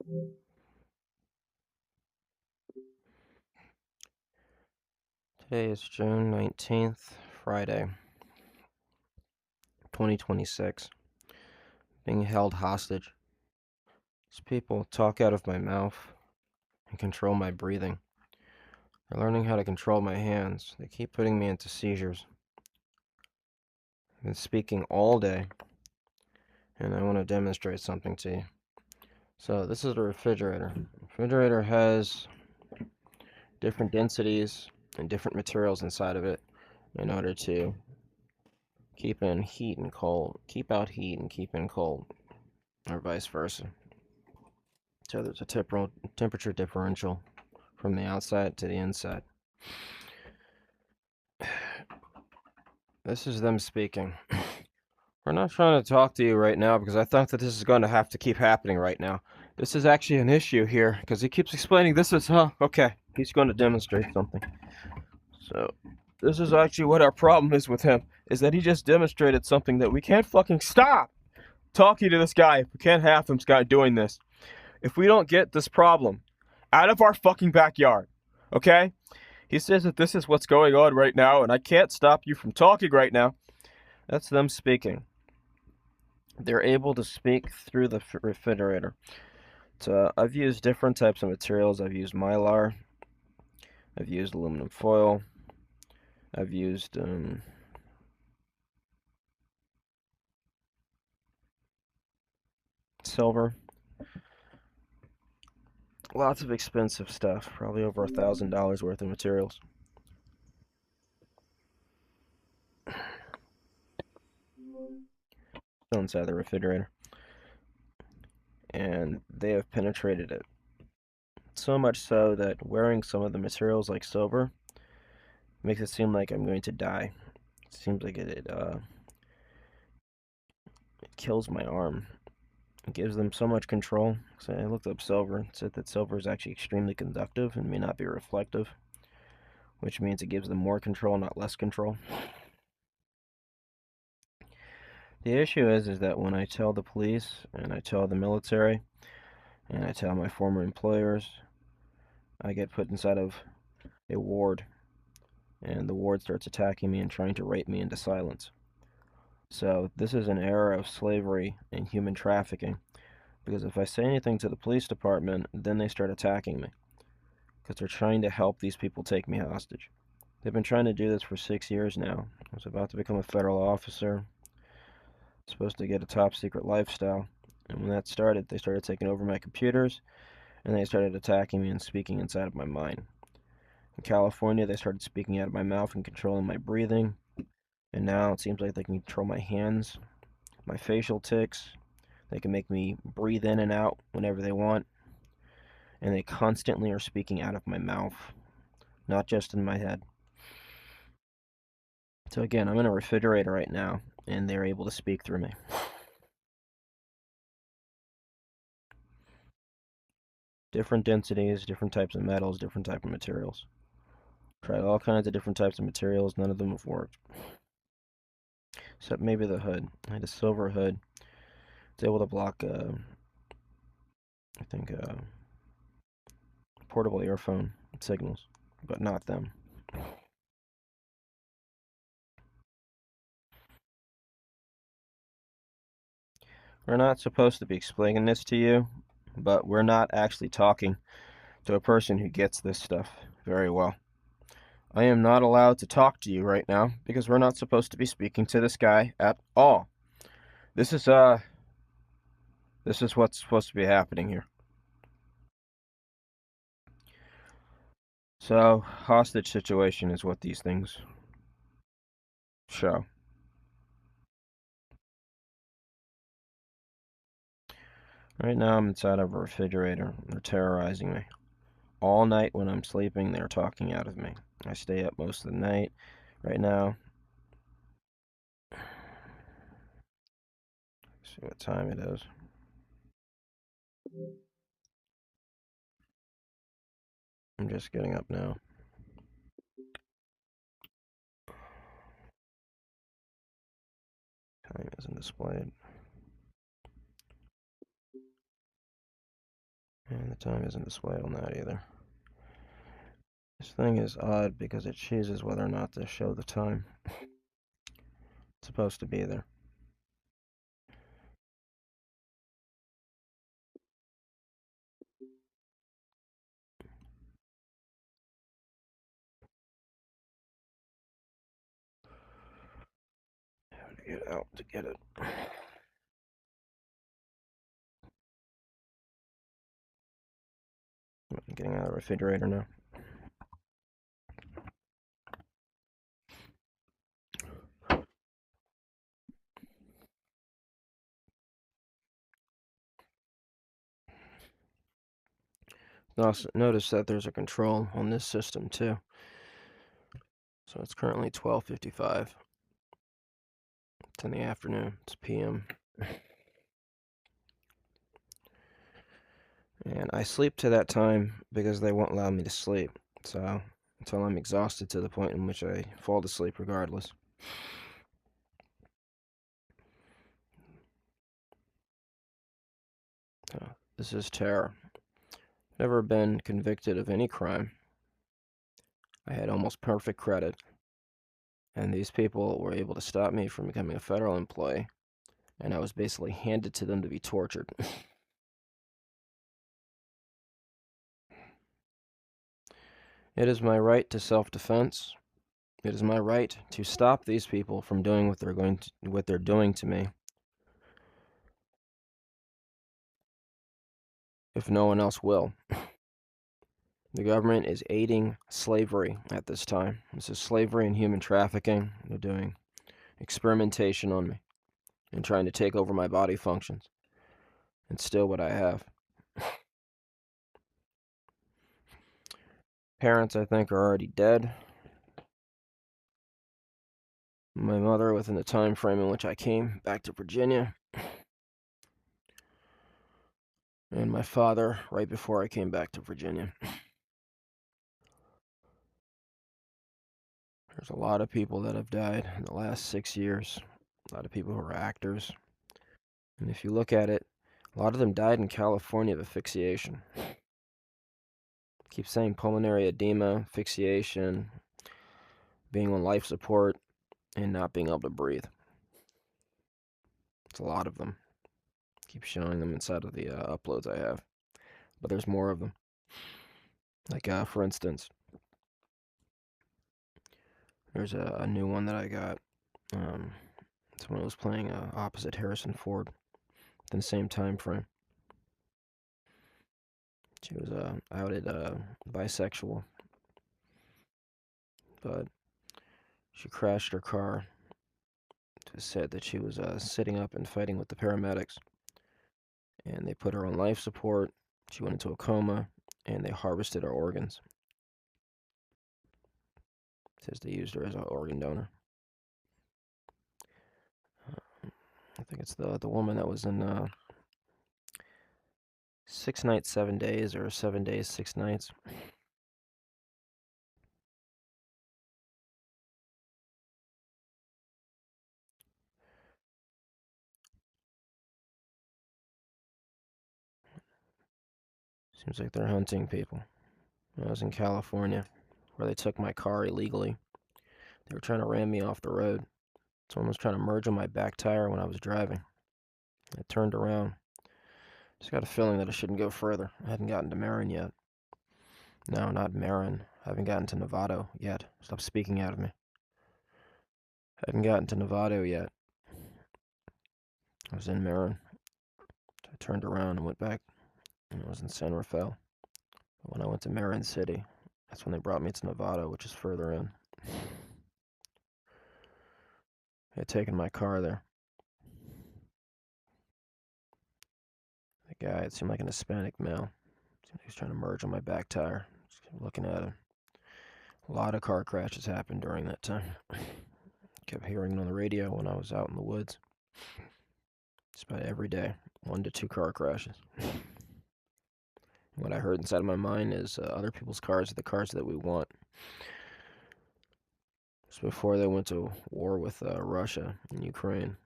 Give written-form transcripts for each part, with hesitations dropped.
Today is June 19th, Friday, 2026. Being held hostage. These people talk out of my mouth and control my breathing. They're learning how to control my hands. They keep putting me into seizures. I've been speaking all day, and I want to demonstrate something to you. So this is the refrigerator. The refrigerator has different densities and different materials inside of it in order to keep in heat and cold, keep out heat and keep in cold, or vice versa. So there's a temperature differential from the outside to the inside. This is them speaking. We're not trying to talk to you right now because I thought that this is going to have to keep happening right now. This is actually an issue here because he keeps explaining this is, okay, he's going to demonstrate something. So this is actually what our problem is with him, is that he just demonstrated something that we can't fucking stop talking to this guy. We can't have him doing this. If we don't get this problem out of our fucking backyard, okay? He says that this is what's going on right now, and I can't stop you from talking right now. That's them speaking. They're able to speak through the refrigerator. So I've used different types of materials. I've used Mylar. I've used aluminum foil. I've used silver. Lots of expensive stuff. Probably over $1,000 worth of materials. Still inside the refrigerator. And they have penetrated it. So much so that wearing some of the materials like silver makes it seem like I'm going to die. It seems like it kills my arm. It gives them so much control. So I looked up silver. It said that silver is actually extremely conductive and may not be reflective, which means it gives them more control, not less control. The issue is that when I tell the police and I tell the military and I tell my former employers, I get put inside of a ward, and the ward starts attacking me and trying to rape me into silence. So this is an era of slavery and human trafficking, because if I say anything to the police department, then they start attacking me, because they're trying to help these people take me hostage. They've been trying to do this for 6 years now. I was about to become a federal officer, supposed to get a top secret lifestyle, and when that started, they started taking over my computers, and they started attacking me and speaking inside of my mind. In California, they started speaking out of my mouth and controlling my breathing, and now it seems like they can control my hands, my facial tics. They can make me breathe in and out whenever they want, and they constantly are speaking out of my mouth, not just in my head. So again, I'm in a refrigerator right now, and they're able to speak through me. Different densities, different types of metals, different type of materials. Tried all kinds of different types of materials, none of them have worked. Except maybe the hood. I had a silver hood. It's able to block, I think, portable earphone signals, but not them. We're not supposed to be explaining this to you, but we're not actually talking to a person who gets this stuff very well. I am not allowed to talk to you right now because we're not supposed to be speaking to this guy at all. This is what's supposed to be happening here. So, hostage situation is what these things show. Right now I'm inside of a refrigerator. They're terrorizing me. All night when I'm sleeping, they're talking out of me. I stay up most of the night. Right now, see what time it is. I'm just getting up now. Time isn't displayed. And the time isn't displayed on that either. This thing is odd because it chooses whether or not to show the time. It's supposed to be there. Have to get out to get it. I'm getting out of the refrigerator now. Also, notice that there's a control on this system too. So it's currently 12:55. It's in the afternoon. It's PM. And I sleep to that time because they won't allow me to sleep. So until I'm exhausted to the point in which I fall to sleep regardless. This is terror. Never been convicted of any crime. I had almost perfect credit. And these people were able to stop me from becoming a federal employee. And I was basically handed to them to be tortured. It is my right to self-defense. It is my right to stop these people from doing what they're doing to me. If no one else will. The government is aiding slavery at this time. This is slavery and human trafficking. They're doing experimentation on me and trying to take over my body functions and steal what I have. Parents, I think, are already dead. My mother, within the time frame in which I came back to Virginia. And my father, right before I came back to Virginia. There's a lot of people that have died in the last 6 years. A lot of people who are actors. And if you look at it, a lot of them died in California of asphyxiation. Keep saying pulmonary edema, asphyxiation, being on life support, and not being able to breathe. It's a lot of them. Keep showing them inside of the uploads I have. But there's more of them. Like, for instance, there's a new one that I got. Someone was playing opposite Harrison Ford in the same time frame. She was outed bisexual, but she crashed her car. It said that she was sitting up and fighting with the paramedics, and they put her on life support. She went into a coma, and they harvested her organs. It says they used her as an organ donor. I think it's the woman that was in 6 Nights, 7 Days, or 7 Days, 6 Nights. Seems like they're hunting people. I was in California, where they took my car illegally. They were trying to ram me off the road. Someone was trying to merge on my back tire when I was driving. I turned around. Just got a feeling that I shouldn't go further. I hadn't gotten to Marin yet. No, not Marin. I haven't gotten to Novato yet. Stop speaking out of me. I hadn't gotten to Novato yet. I was in Marin. I turned around and went back, and I was in San Rafael. But when I went to Marin City, that's when they brought me to Novato, which is further in. They had taken my car there. The guy, it seemed like an Hispanic male. He was trying to merge on my back tire. Just kept looking at him. A lot of car crashes happened during that time. Kept hearing it on the radio when I was out in the woods. Just about every day, 1 to 2 car crashes. What I heard inside of my mind is other people's cars are the cars that we want. Just before they went to war with Russia and Ukraine.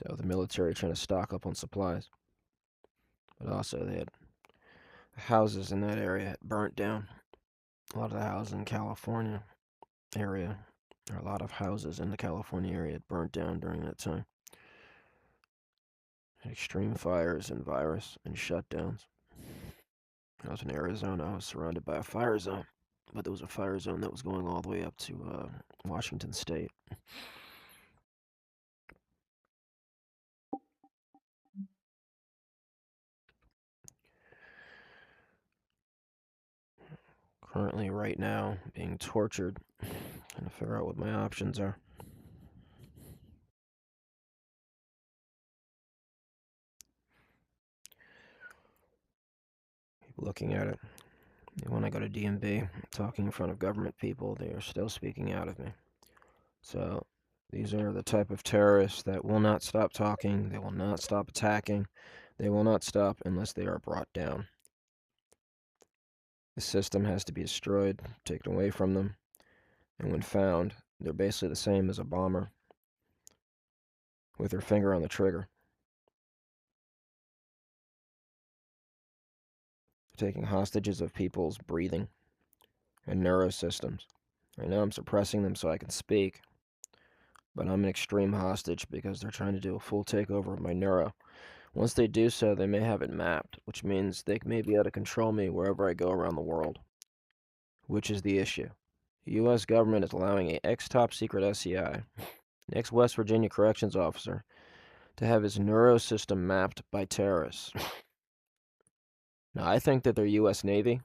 So the military trying to stock up on supplies. But also they had houses in that area had burnt down. A lot of the houses in California area, or a lot of houses in the California area had burnt down during that time. Extreme fires and virus and shutdowns. I was in Arizona. I was surrounded by a fire zone, but there was a fire zone that was going all the way up to Washington State. Currently, right now, being tortured, trying to figure out what my options are. Keep looking at it. When I go to DMV, talking in front of government people, they are still speaking out of me. So these are the type of terrorists that will not stop talking, they will not stop attacking, they will not stop unless they are brought down. The system has to be destroyed, taken away from them, and when found, they're basically the same as a bomber with their finger on the trigger. Taking hostages of people's breathing and neurosystems. Right now I'm suppressing them so I can speak, but I'm an extreme hostage because they're trying to do a full takeover of my neuro. Once they do so, they may have it mapped, which means they may be able to control me wherever I go around the world, which is the issue. The U.S. government is allowing a ex-top secret SCI, an ex-West Virginia corrections officer, to have his neurosystem mapped by terrorists. Now, I think that their U.S. Navy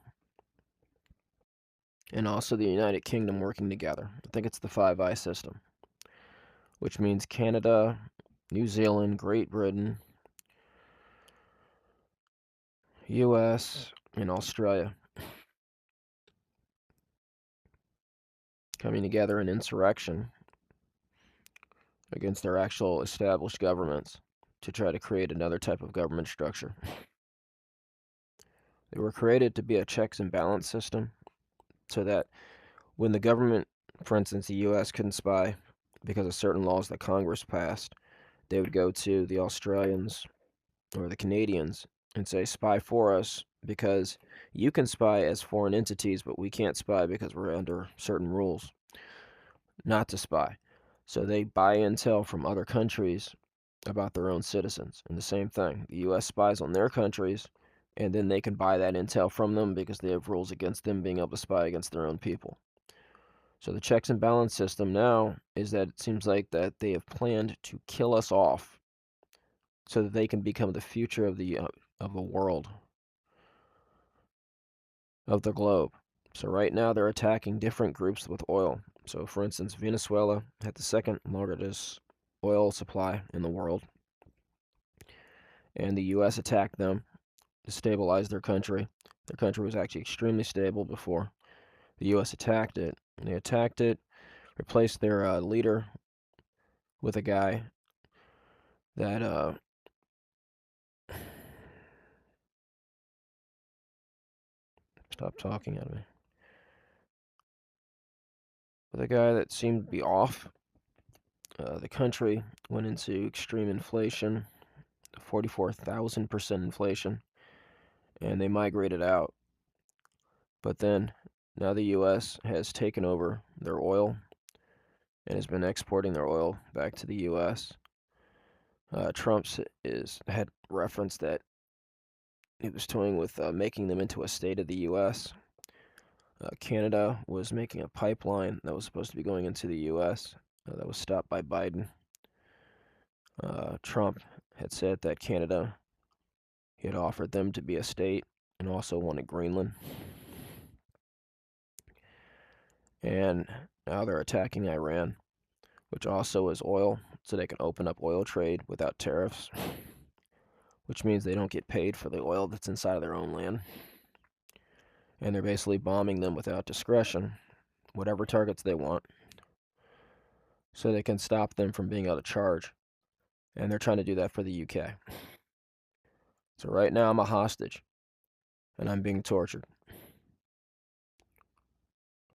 and also the United Kingdom working together. I think it's the Five Eye system, which means Canada, New Zealand, Great Britain, U.S., and Australia coming together in insurrection against their actual established governments to try to create another type of government structure. They were created to be a checks and balance system so that when the government, for instance, the U.S. couldn't spy because of certain laws that Congress passed, they would go to the Australians or the Canadians and say, spy for us because you can spy as foreign entities, but we can't spy because we're under certain rules not to spy. So they buy intel from other countries about their own citizens. And the same thing, the U.S. spies on their countries, and then they can buy that intel from them because they have rules against them being able to spy against their own people. So the checks and balance system now is that it seems like that they have planned to kill us off so that they can become the future of the world, of the globe. So right now they're attacking different groups with oil. So for instance, Venezuela had the second largest oil supply in the world, and the U.S. attacked them to stabilize their country. Their country was actually extremely stable before the U.S. attacked it. And they attacked it, replaced their leader with a guy that stop talking at me. With a guy that seemed to be off. The country went into extreme inflation, 44,000% inflation, and they migrated out. But then, now the U.S. has taken over their oil and has been exporting their oil back to the U.S. Trump had referenced that he was toying with making them into a state of the U.S. Canada was making a pipeline that was supposed to be going into the U.S. That was stopped by Biden. Trump had said that Canada, he had offered them to be a state and also wanted Greenland. And now they're attacking Iran, which also is oil, so they can open up oil trade without tariffs, which means they don't get paid for the oil that's inside of their own land. And they're basically bombing them without discretion, whatever targets they want, so they can stop them from being able to charge. And they're trying to do that for the UK. So right now I'm a hostage, and I'm being tortured.